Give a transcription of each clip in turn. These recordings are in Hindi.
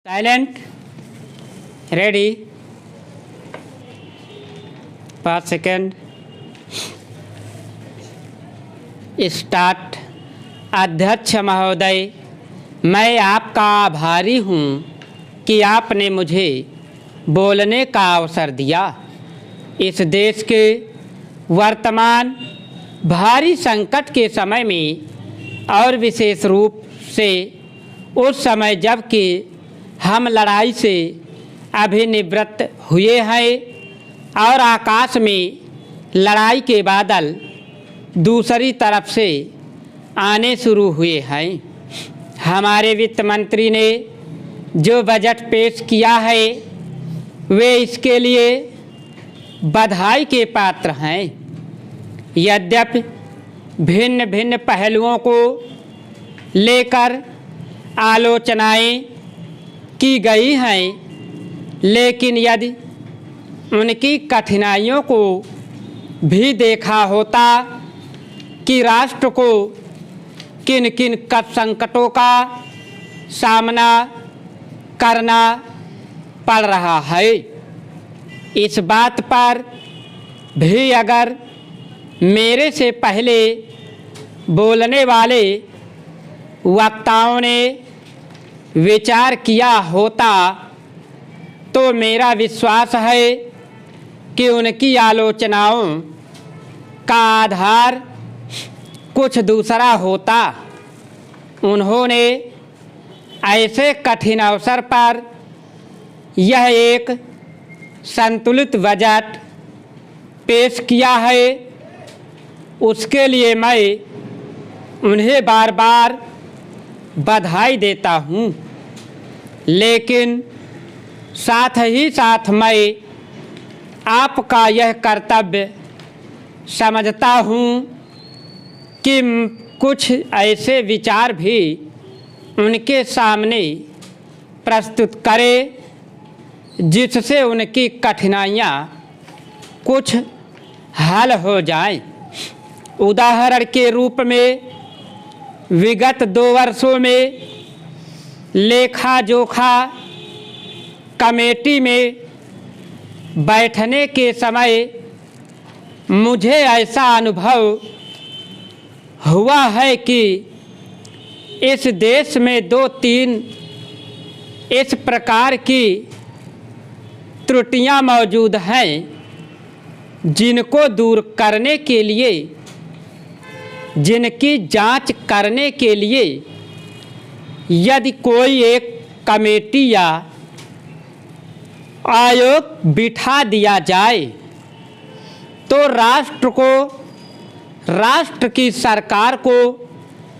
Silent ready 5 second start. अध्यक्ष महोदय, मैं आपका आभारी हूँ कि आपने मुझे बोलने का अवसर दिया। इस देश के वर्तमान भारी संकट के समय में और विशेष रूप से उस समय जबकि हम लड़ाई से अभिनिवृत्त हुए हैं और आकाश में लड़ाई के बादल दूसरी तरफ से आने शुरू हुए हैं, हमारे वित्त मंत्री ने जो बजट पेश किया है वे इसके लिए बधाई के पात्र हैं। यद्यपि भिन्न भिन्न पहलुओं को लेकर आलोचनाएं की गई हैं, लेकिन यदि उनकी कठिनाइयों को भी देखा होता कि राष्ट्र को किन किन संकटों का सामना करना पड़ रहा है, इस बात पर भी अगर मेरे से पहले बोलने वाले वक्ताओं ने विचार किया होता तो मेरा विश्वास है कि उनकी आलोचनाओं का आधार कुछ दूसरा होता। उन्होंने ऐसे कठिन अवसर पर यह एक संतुलित बजट पेश किया है, उसके लिए मैं उन्हें बार बार बधाई देता हूँ, लेकिन साथ ही साथ मैं आपका यह कर्तव्य समझता हूँ कि कुछ ऐसे विचार भी उनके सामने प्रस्तुत करें जिससे उनकी कठिनाइयाँ कुछ हल हो जाएं। उदाहरण के रूप में विगत 2 वर्षों में लेखा जोखा कमेटी में बैठने के समय मुझे ऐसा अनुभव हुआ है कि इस देश में 2-3 इस प्रकार की त्रुटियां मौजूद हैं जिनको दूर करने के लिए, जिनकी जांच करने के लिए यदि कोई एक कमेटी या आयोग बिठा दिया जाए तो राष्ट्र को, राष्ट्र की सरकार को,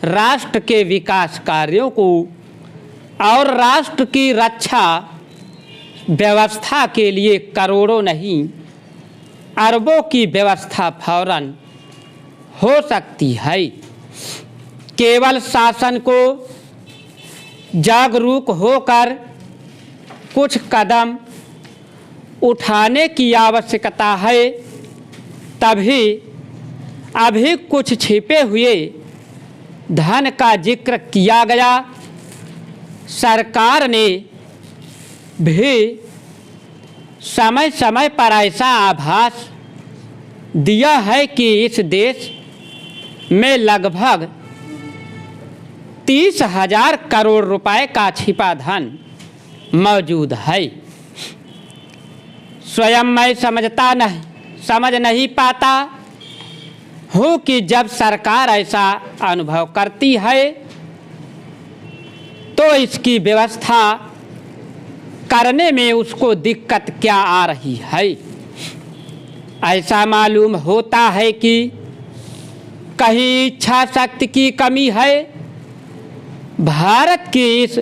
राष्ट्र के विकास कार्यों को और राष्ट्र की रक्षा व्यवस्था के लिए करोड़ों नहीं अरबों की व्यवस्था फौरन हो सकती है। केवल शासन को जागरूक होकर कुछ कदम उठाने की आवश्यकता है, तभी अभी कुछ छिपे हुए धन का जिक्र किया गया। सरकार ने भी समय समय पर ऐसा आभास दिया है कि इस देश में लगभग 30,000 करोड़ रुपए का छिपा धन मौजूद है। स्वयं मैं समझ नहीं पाता हूँ कि जब सरकार ऐसा अनुभव करती है तो इसकी व्यवस्था करने में उसको दिक्कत क्या आ रही है। ऐसा मालूम होता है कि कहीं इच्छा शक्ति की कमी है। भारत की इस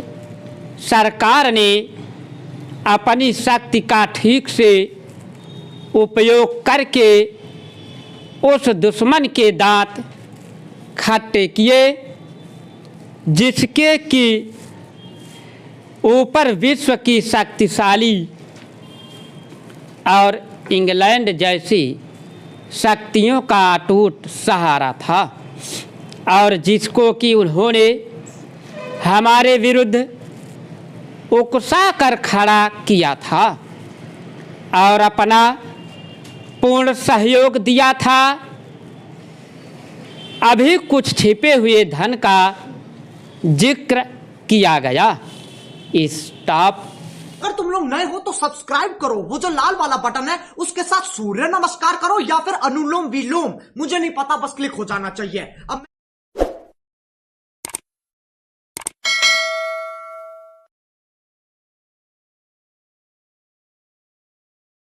सरकार ने अपनी शक्ति का ठीक से उपयोग करके उस दुश्मन के दांत खट्टे किए जिसके कि ऊपर विश्व की शक्तिशाली और इंग्लैंड जैसी शक्तियों का अटूट सहारा था और जिसको कि उन्होंने हमारे विरुद्ध उकसा कर खड़ा किया था और अपना पूर्ण सहयोग दिया था। अभी कुछ छिपे हुए धन का जिक्र किया गया। स्टॉप। अगर तुम लोग नए हो तो सब्सक्राइब करो, वो जो लाल वाला बटन है उसके साथ सूर्य नमस्कार करो या फिर अनुलोम विलोम, मुझे नहीं पता, बस क्लिक हो जाना चाहिए। अब